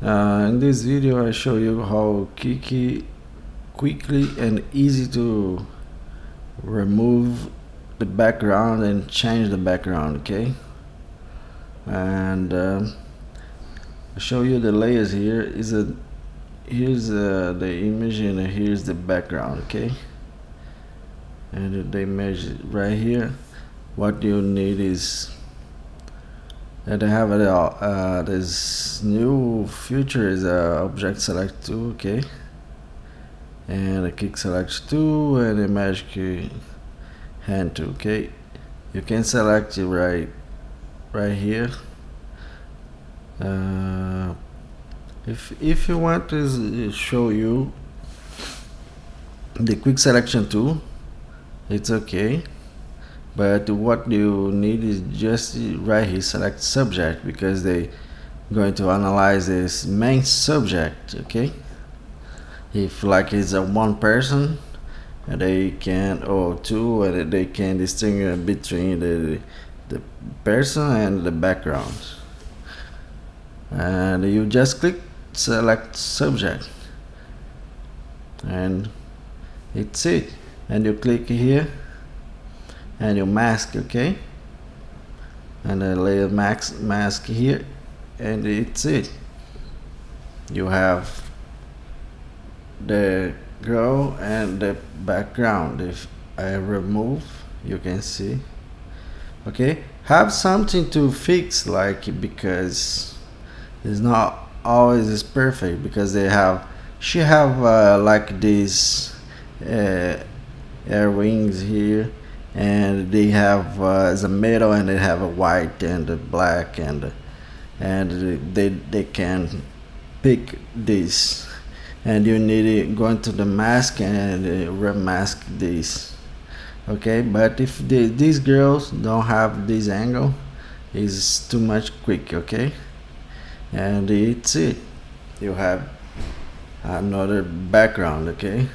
In this video I show you how quickly and easy to remove the background and change the background, okay? And I show you the layers here. Here's the image and here's the background, okay? And the image right here. What you need is and I have this new feature is object select tool, okay? And a quick select tool and a magic hand tool, okay? You can select it right here. If you want to show you the quick selection tool, it's okay. But what you need is just right here select subject, because they going to analyze this main subject, okay? If like it's a one person, and they can, or two, and they can distinguish between the person and the background. And you just click select subject, and it's it. And you click here and you mask, okay? And a layer mask here, and it's it. You have the girl and the background. If I remove, you can see, okay? Have something to fix, like, because it's not always is perfect, because she have like these air wings here, and they have the middle, and they have a white and a black, and they can pick this, and you need to go into the mask and remask this, okay? But if these girls don't have this angle, it's too much quick, okay? And it's it. You have another background, okay?